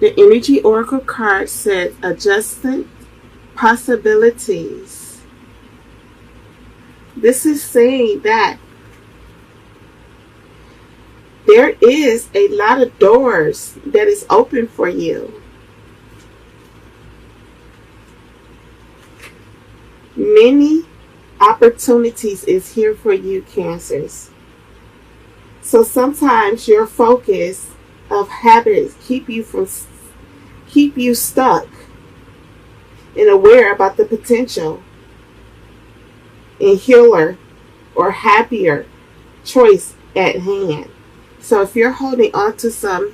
The Energy Oracle card says adjustment possibilities. This is saying that there is a lot of doors that is open for you. Many opportunities is here for you, Cancers. So sometimes your focus of habits keep you stuck and aware about the potential and healer or happier choice at hand. So if you're holding on to some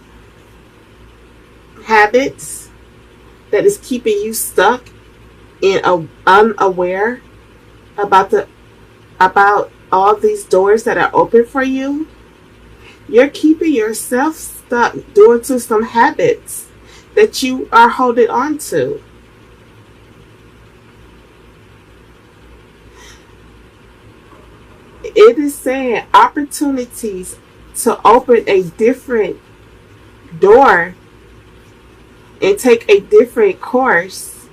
habits that is keeping you stuck and unaware about all these doors that are open for you, you're keeping yourself stuck due to some habits that you are holding on to. It is saying opportunities to open a different door and take a different course,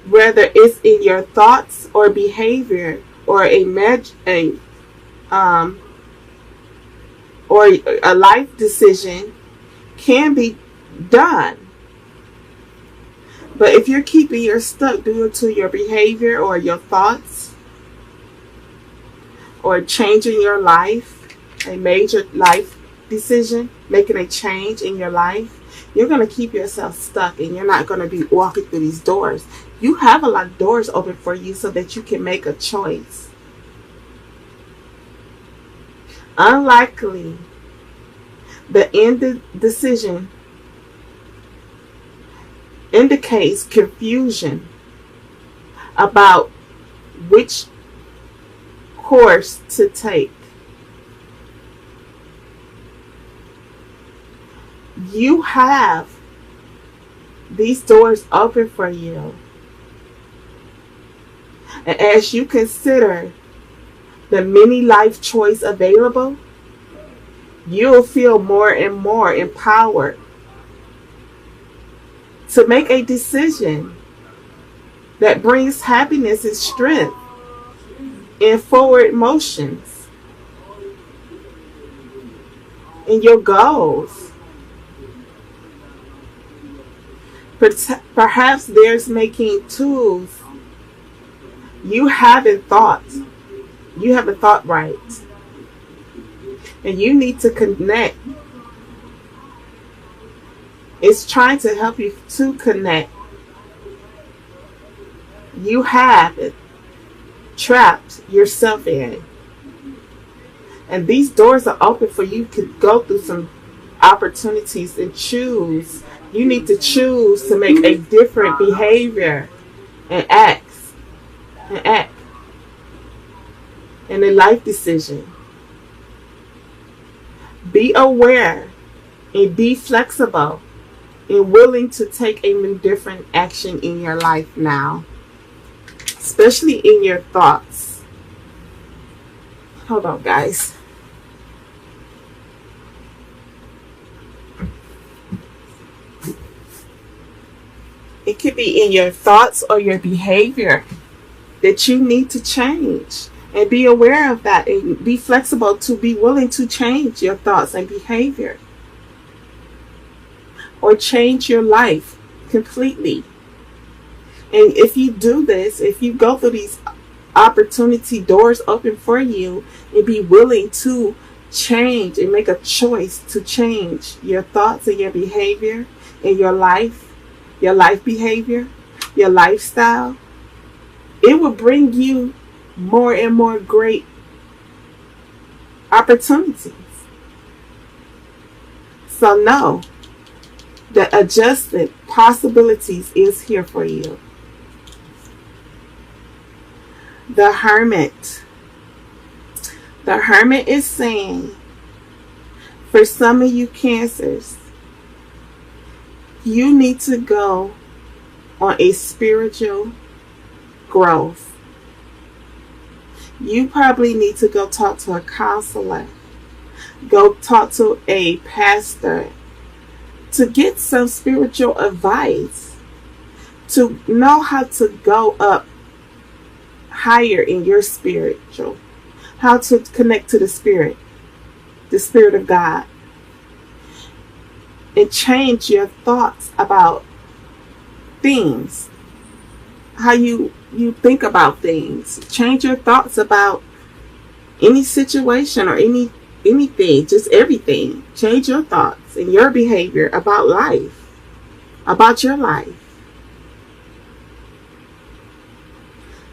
whether it's in your thoughts or behavior or a life decision, can be done. But if you're keeping yourself stuck due to your behavior or your thoughts or changing your life, a major life decision, making a change in your life, you're going to keep yourself stuck and you're not going to be walking through these doors. You have a lot of doors open for you so that you can make a choice. Unlikely, the end decision indicates confusion about which course to take. You have these doors open for you. And as you consider the many life choices available, you'll feel more and more empowered to make a decision that brings happiness and strength and forward motions in your goals. Perhaps there's making tools you haven't thought right, and you need to connect. It's trying to help you to connect. You have trapped yourself in, and these doors are open for you to go through some opportunities and choose. You need to choose to make a different behavior and act in a life decision. Be aware and be flexible and willing to take a different action in your life now, especially in your thoughts. Hold on, guys. It could be in your thoughts or your behavior that you need to change, and be aware of that and be flexible to be willing to change your thoughts and behavior or change your life completely. And if you do this, if you go through these opportunity doors open for you and be willing to change and make a choice to change your thoughts and your behavior and your life behavior, your lifestyle, it will bring you more and more great opportunities. So know that adjusted possibilities is here for you. The Hermit. The Hermit is saying, for some of you Cancers, you need to go on a spiritual growth. You probably need to go talk to a counselor. Go talk to a pastor to get some spiritual advice, to know how to go up higher in your spiritual, how to connect to the Spirit of God, and change your thoughts about things, how you think about things. Change your thoughts about any situation or anything, just everything. Change your thoughts and your behavior about life, about your life.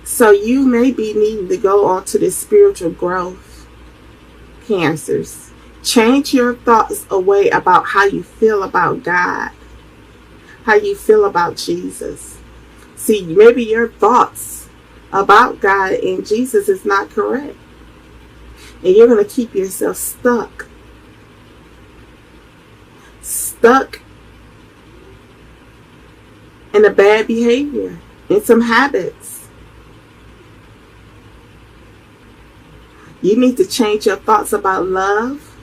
So you may be needing to go on to this spiritual growth, Cancers. Change your thoughts away about how you feel about God, how you feel about Jesus. See, maybe your thoughts about God and Jesus is not correct, and you're going to keep yourself stuck in a bad behavior, in some habits. You need to change your thoughts about love,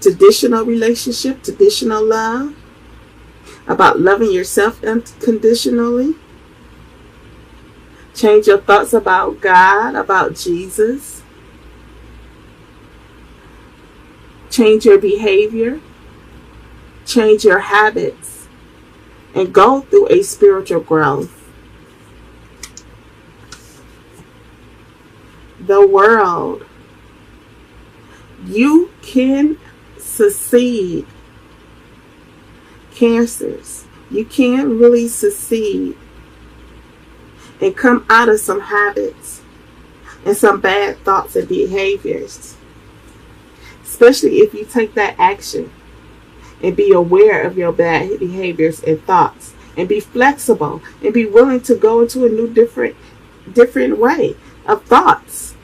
traditional relationship, traditional love, about loving yourself unconditionally. Change your thoughts about God, about Jesus. Change your behavior. Change your habits. And go through a spiritual growth. The world. You can succeed. Cancers. You can really succeed and come out of some habits and some bad thoughts and behaviors. Especially if you take that action and be aware of your bad behaviors and thoughts, and be flexible and be willing to go into a new different way of thoughts.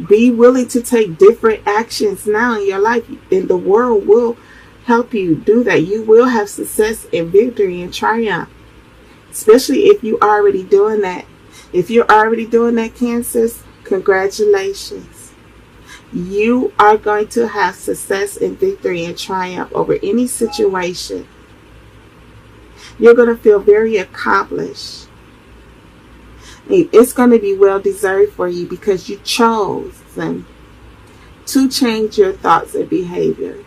Be willing to take different actions now in your life, and the world will help you do that. You will have success and victory and triumph, especially if you're already doing that. If you're already doing that, Cancers, congratulations. You are going to have success and victory and triumph over any situation. You're going to feel very accomplished. It's going to be well deserved for you because you chose to change your thoughts and behavior,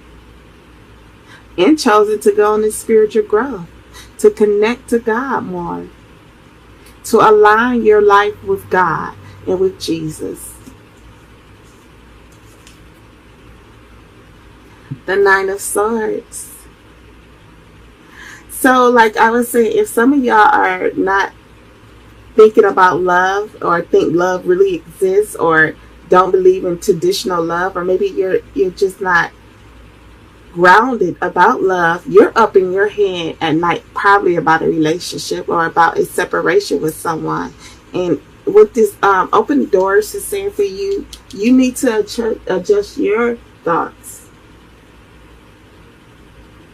and chosen to go on this spiritual growth, to connect to God more, to align your life with God and with Jesus. The Nine of Swords. So like I was saying, if some of y'all are not thinking about love, or think love really exists, or don't believe in traditional love, or maybe you're just not grounded about love, you're up in your head at night probably about a relationship or about a separation with someone. And what this open doors is saying for you, you need to adjust your thoughts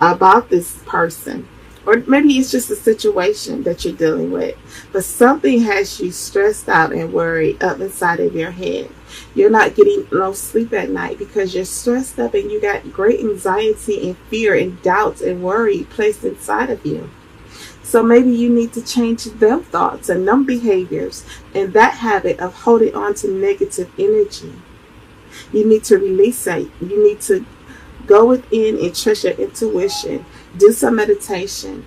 about this person. Or maybe it's just a situation that you're dealing with, but something has you stressed out and worried up inside of your head. You're not getting no sleep at night because you're stressed up, and you got great anxiety and fear and doubts and worry placed inside of you. So maybe you need to change them thoughts and them behaviors and that habit of holding on to negative energy. You need to release it. You need to go within and trust your intuition. Do some meditation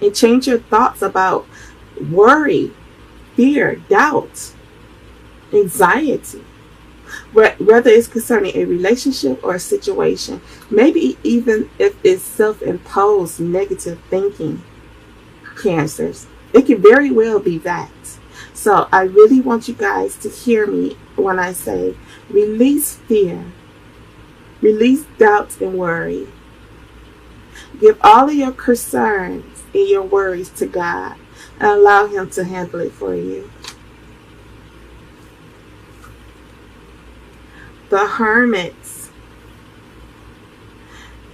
and change your thoughts about worry, fear, doubt, anxiety, whether it's concerning a relationship or a situation. Maybe even if it's self-imposed negative thinking, Cancers. It can very well be that. So I really want you guys to hear me when I say release fear, release doubt and worry. Give all of your concerns and your worries to God and allow Him to handle it for you. The Hermits.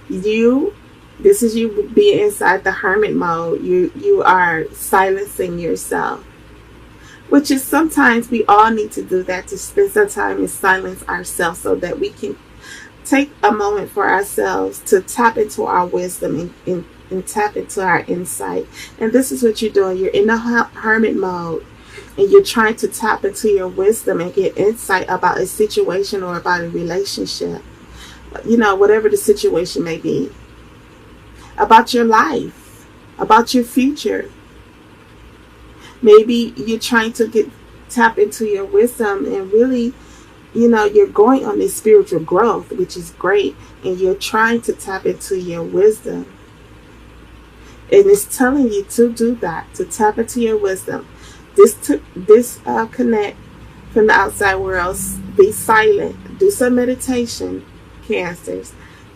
This is you being inside the hermit mode. You are silencing yourself. which is sometimes we all need to do that, to spend some time and silence ourselves so that we can take a moment for ourselves to tap into our wisdom and tap into our insight. And this is what you're doing. You're in a hermit mode and you're trying to tap into your wisdom and get insight about a situation or about a relationship, whatever the situation may be, about your life, about your future. Maybe you're trying to tap into your wisdom and really, you're going on this spiritual growth, which is great, and you're trying to tap into your wisdom. And it's telling you to do that, to tap into your wisdom. Disconnect from the outside world. Be silent. Do some meditation, Cancers.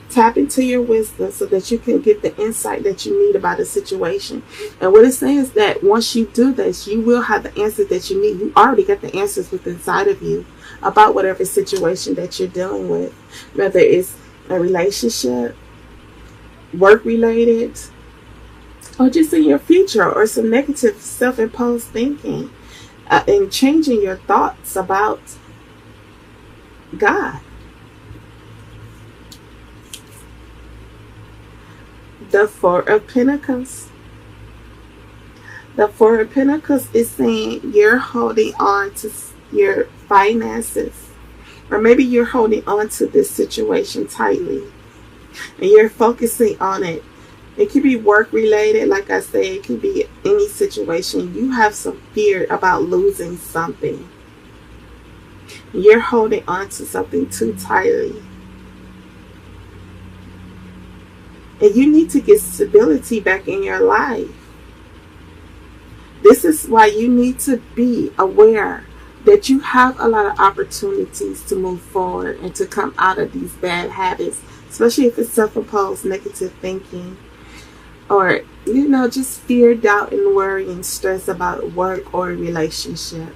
Tap into your wisdom so that you can get the insight that you need about a situation. And what it's saying is that once you do this, you will have the answers that you need. You already got the answers within inside of you about whatever situation that you're dealing with, whether it's a relationship, work related, or just in your future, or some negative self-imposed thinking, and changing your thoughts about God. The Four of Pentacles. The Four of Pentacles is saying you're holding on to your finances, or maybe you're holding on to this situation tightly and you're focusing on it. It could be work related, like I said. It could be any situation. You have some fear about losing something. You're holding on to something too tightly. And you need to get stability back in your life. This is why you need to be aware that you have a lot of opportunities to move forward and to come out of these bad habits, especially if it's self-imposed negative thinking, or, just fear, doubt, and worry and stress about work or a relationship.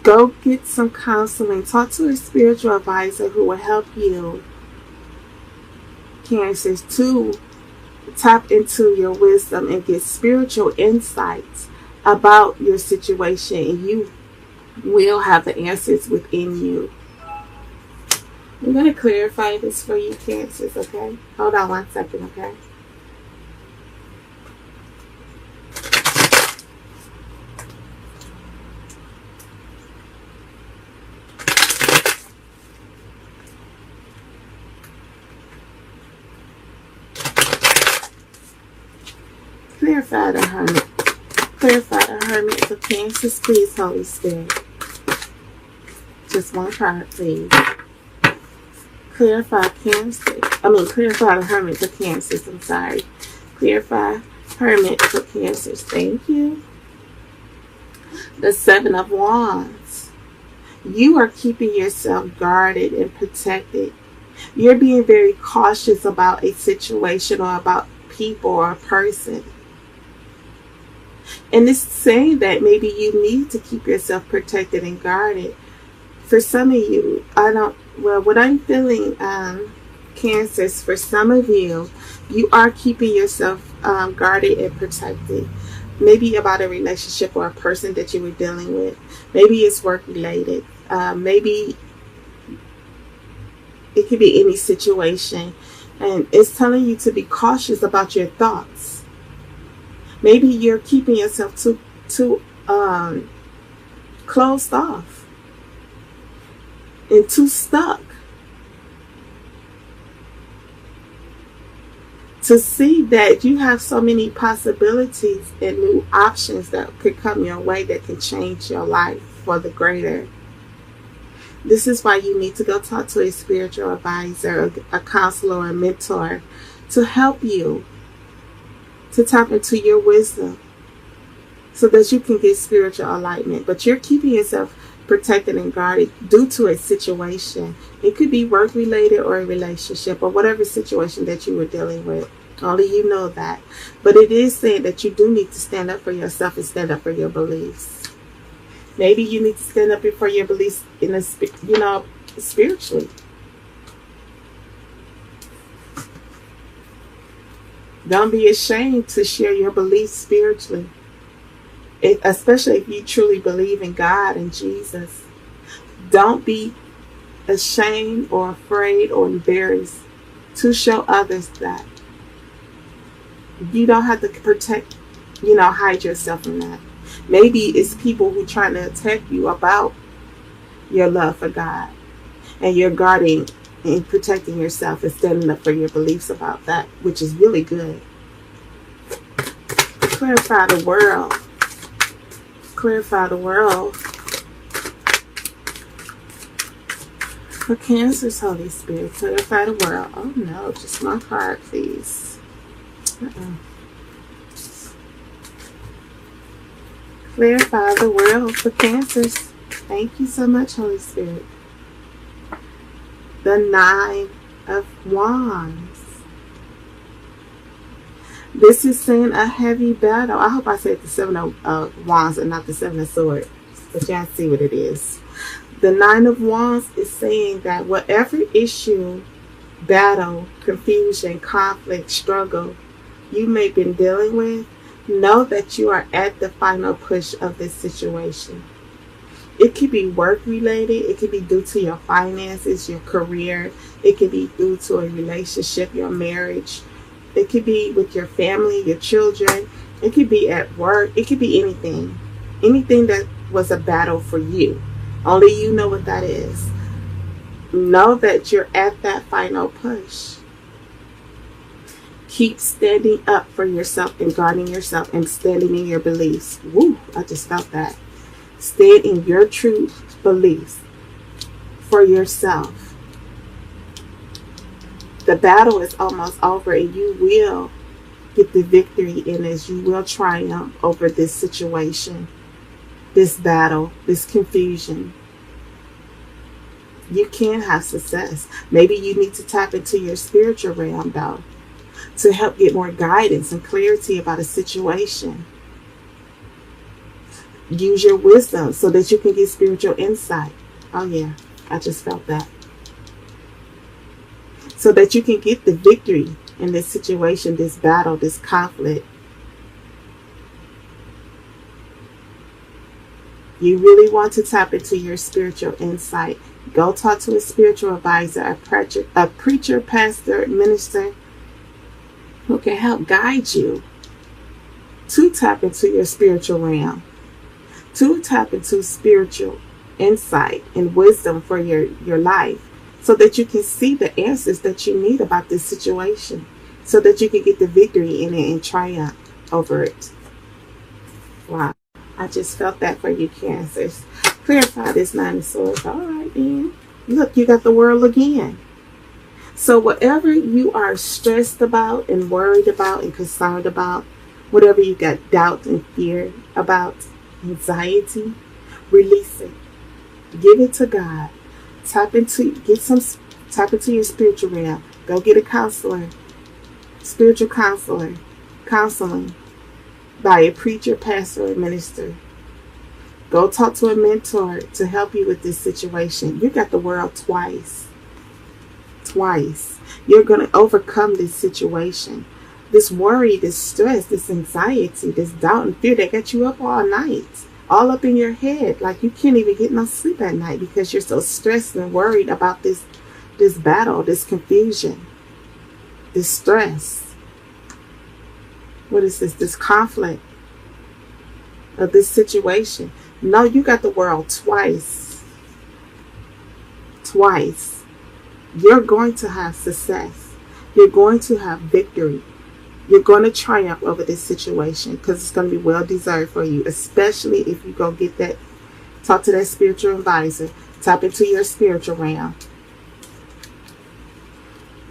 Go get some counseling. Talk to a spiritual advisor who will help you, Cancers, to tap into your wisdom and get spiritual insights about your situation, and you will have the answers within you. I'm going to clarify this for you, Cancers, okay? Hold on 1 second, okay? Clarify the Hermit. Clarify the Hermit for Cancers, please, Holy Spirit. Just one card, please. Clarify clarify the Hermit for Cancers. I'm sorry. Clarify Hermit for Cancers. Thank you. The Seven of Wands. You are keeping yourself guarded and protected. You're being very cautious about a situation or about people or a person. And it's saying that maybe you need to keep yourself protected and guarded. For some of you, what I'm feeling, Cancers, for some of you, you are keeping yourself guarded and protected. Maybe about a relationship or a person that you were dealing with. Maybe it's work related. Maybe it could be any situation. And it's telling you to be cautious about your thoughts. Maybe you're keeping yourself too closed off and too stuck to see that you have so many possibilities and new options that could come your way that can change your life for the greater. This is why you need to go talk to a spiritual advisor, a counselor, or a mentor to help you to tap into your wisdom so that you can get spiritual enlightenment. But you're keeping yourself protected and guarded due to a situation. It could be work related or a relationship or whatever situation that you were dealing with. Only you know that. But it is saying that you do need to stand up for yourself and stand up for your beliefs. Maybe you need to stand up for your beliefs spiritually. Don't be ashamed to share your beliefs spiritually, especially if you truly believe in God and Jesus. Don't be ashamed or afraid or embarrassed to show others that. You don't have to protect, hide yourself from that. Maybe it's people who trying to attack you about your love for God, and you're guarding and protecting yourself and standing up for your beliefs about that, which is really good. Clarify the world. Clarify the world. For Cancer's Holy Spirit, clarify the world. Oh no, just my card, please. Clarify the world for Cancers. Thank you so much, Holy Spirit. The 9 of Wands. This is saying a heavy battle. I hope I said the 7 of Wands and not the 7 of Swords, but y'all see what it is. The 9 of Wands is saying that whatever issue, battle, confusion, conflict, struggle you may have been dealing with, know that you are at the final push of this situation. It could be work related. It could be due to your finances, your career. It could be due to a relationship, your marriage. It could be with your family, your children. It could be at work. It could be anything. Anything that was a battle for you. Only you know what that is. Know that you're at that final push. Keep standing up for yourself and guarding yourself and standing in your beliefs. Woo, I just felt that. Stand in your true beliefs for yourself. The battle is almost over and you will get the victory in this. You will triumph over this situation, this battle, this confusion. You can have success. Maybe you need to tap into your spiritual realm though, to help get more guidance and clarity about a situation. Use your wisdom so that you can get spiritual insight. Oh yeah, I just felt that. So that you can get the victory in this situation, this battle, this conflict. You really want to tap into your spiritual insight. Go talk to a spiritual advisor, a preacher, pastor, minister, who can help guide you to tap into your spiritual realm, to tap into spiritual insight and wisdom for your life, so that you can see the answers that you need about this situation, so that you can get the victory in it and triumph over it. Wow. I just felt that for you, Cancers. Clarify this 9 of Swords. All right, then. Look, you got the world again. So whatever you are stressed about and worried about and concerned about, whatever you got doubt and fear about, anxiety, release it. Give it to God. Tap into your spiritual realm. Go get a counselor, spiritual counselor, counseling by a preacher, pastor, or minister. Go talk to a mentor to help you with this situation. You got the world twice. Twice. You're going to overcome this situation. This worry, this stress, this anxiety, this doubt and fear that got you up all night. All up in your head. Like you can't even get no sleep at night because you're so stressed and worried about this battle, this confusion, this stress. What is this? This conflict of this situation. No, you got the world twice. Twice. You're going to have success. You're going to have victory. You're going to triumph over this situation because it's going to be well deserved for you, especially if you go get that, talk to that spiritual advisor, tap into your spiritual realm.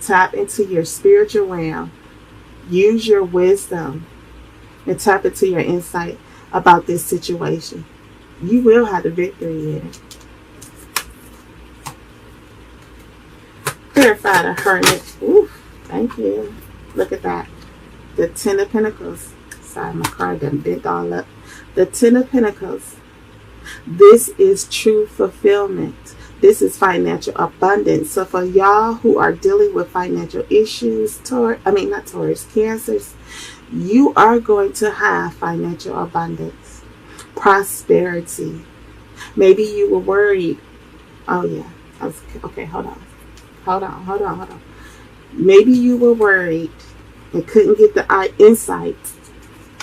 Tap into your spiritual realm. Use your wisdom and tap into your insight about this situation. You will have the victory in it. Clarify the Hermit. Ooh, thank you. Look at that. The 10 of Pentacles. Sorry, my card done bent all up. The 10 of Pentacles. This is true fulfillment. This is financial abundance. So for y'all who are dealing with financial issues, cancers, you are going to have financial abundance, prosperity. Maybe you were worried. Oh yeah. Okay, hold on. Maybe you were worried and couldn't get the insight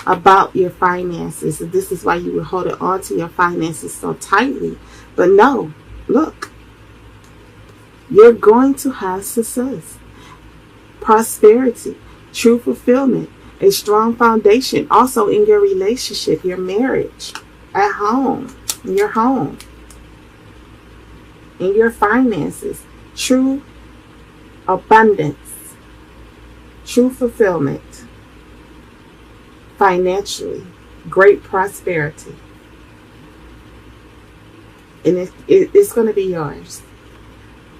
about your finances. And this is why you were holding on to your finances so tightly. But no, look, you're going to have success, prosperity, true fulfillment, a strong foundation also in your relationship, your marriage, at home, in your home, in your finances, true abundance, true fulfillment, financially, great prosperity. And it's going to be yours.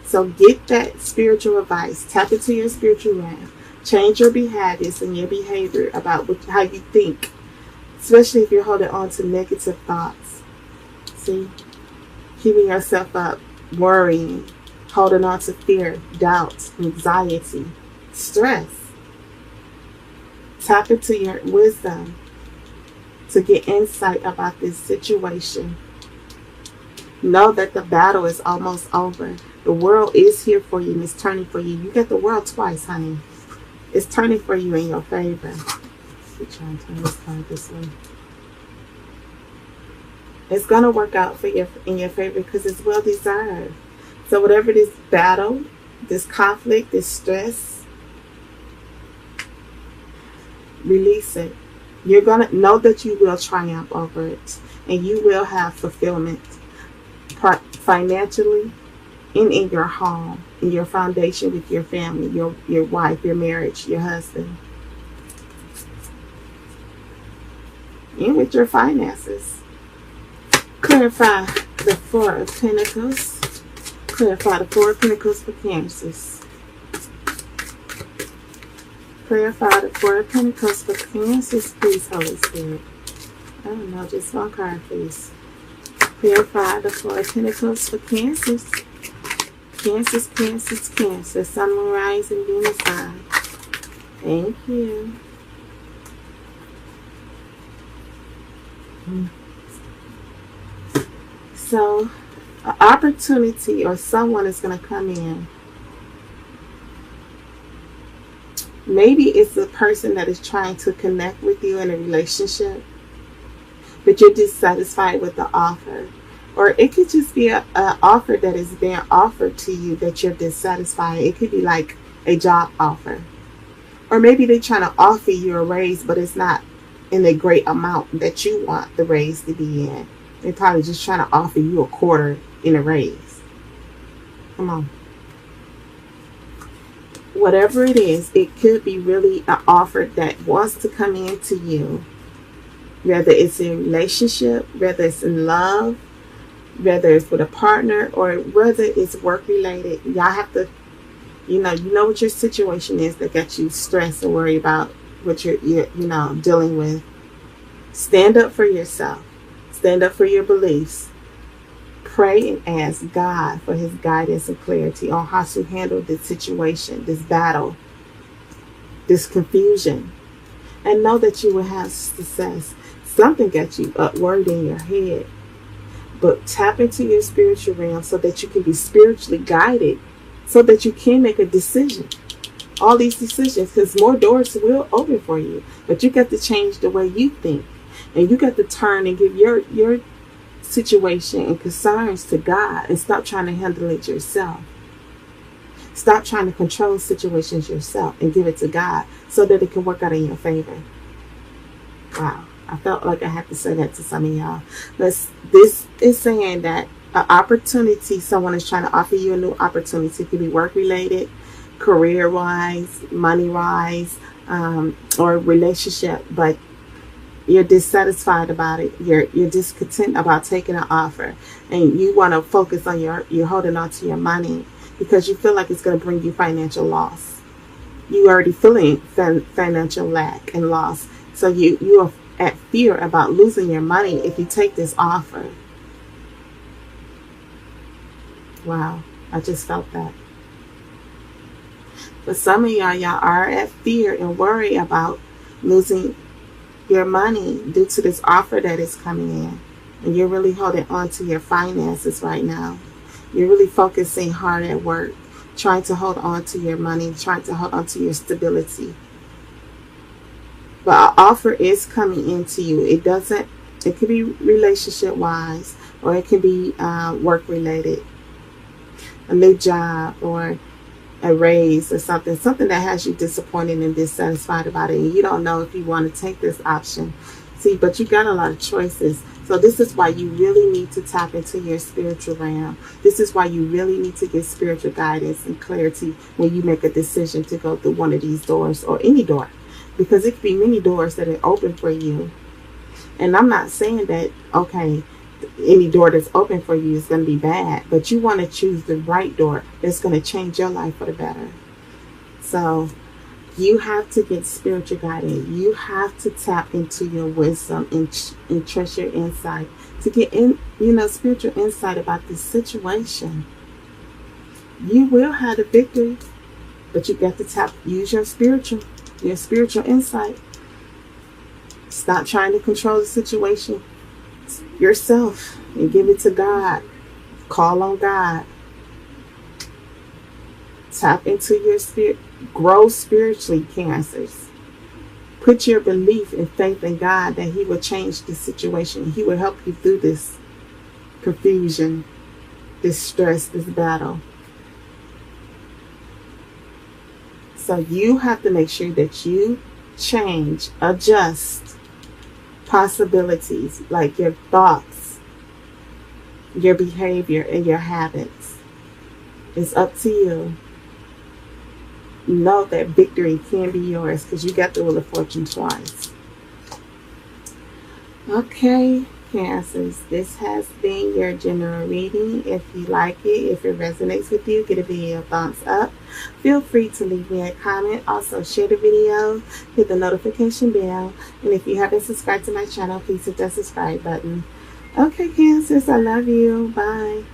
So get that spiritual advice. Tap into your spiritual realm. Change your habits and your behavior about how you think, especially if you're holding on to negative thoughts. See, keeping yourself up, worrying, holding on to fear, doubt, anxiety, stress. Tap into your wisdom to get insight about this situation. Know that the battle is almost over. The world is here for you and it's turning for you. You get the world twice, honey. It's turning for you in your favor. Let me try and turn this card this way. It's going to work out in your favor because it's well deserved. So whatever this battle, this conflict, this stress, release it. You're going to know that you will triumph over it. And you will have fulfillment financially and in your home, in your foundation with your family, your wife, your marriage, your husband. And with your finances. Clarify the Four of Pentacles. Clarify the Four of Pentacles for Cancers. Clarify the Four of Pentacles for Cancers, please, Holy Spirit. I don't know, just one card, please. Clarify the Four of Pentacles for Cancers. Cancer. Sun, Moon, Rising, Venus, sign. Thank you. So, an opportunity or someone is going to come in. Maybe it's a person that is trying to connect with you in a relationship, but you're dissatisfied with the offer. Or it could just be an offer that is being offered to you that you're dissatisfied. It could be like a job offer. Or maybe they're trying to offer you a raise, but it's not in a great amount that you want the raise to be in. They're probably just trying to offer you a quarter in a raise. Come on. Whatever it is, it could be really an offer that wants to come in to you. Whether it's in a relationship, whether it's in love, whether it's with a partner, or whether it's work related. Y'all have to, you know what your situation is that got you stressed and worried about what you're dealing with. Stand up for yourself. Stand up for your beliefs. Pray and ask God for his guidance and clarity on how to handle this situation, this battle, this confusion. And know that you will have success. Something got you worried in your head. But tap into your spiritual realm so that you can be spiritually guided, so that you can make a decision. All these decisions, because more doors will open for you. But you got to change the way you think. And you got to turn and give your situation and concerns to God and stop trying to handle it yourself. Stop trying to control situations yourself and give it to God so that it can work out in your favor. Wow. I felt like I had to say that to some of y'all. This is saying that an opportunity, someone is trying to offer you a new opportunity. It could be work-related, career-wise, money-wise, or relationship. But you're dissatisfied about it. You're discontent about taking an offer. And you want to focus on you're holding on to your money because you feel like it's going to bring you financial loss. You already feeling financial lack and loss. So you are at fear about losing your money if you take this offer. Wow, I just felt that. But some of y'all are at fear and worry about losing your money due to this offer that is coming in. And you're really holding on to your finances right now. You're really focusing hard at work, trying to hold on to your money, trying to hold on to your stability. But an offer is coming into you. It could be relationship wise, or it can be work related, a new job, or a raise, or something that has you disappointed and dissatisfied about it, and you don't know if you want to take this option. See, but you got a lot of choices. So this is why you really need to tap into your spiritual realm. This is why you really need to get spiritual guidance and clarity when you make a decision to go through one of these doors, or any door, because it could be many doors that are open for you. And I'm not saying that, okay, any door that's open for you is going to be bad, but you want to choose the right door that's going to change your life for the better. So you have to get spiritual guidance. You have to tap into your wisdom and trust your insight to get spiritual insight about this situation. You will have the victory, but you got to use your spiritual insight. Stop trying to control the situation yourself and give it to God. Call on God. Tap into your spirit. Grow spiritually, Cancers. Put your belief and faith in God that He will change the situation. He will help you through this confusion, this stress, this battle. So you have to make sure that you change, adjust possibilities, like your thoughts, your behavior, and your habits. It's up to you. Know that victory can be yours because you got the Wheel of Fortune twice. Okay, Cancers, this has been your general reading. If you like it, if it resonates with you, give the video a thumbs up. Feel free to leave me a comment. Also, share the video, hit the notification bell, and if you haven't subscribed to my channel, please hit that subscribe button. Okay, Cancers, I love you. Bye.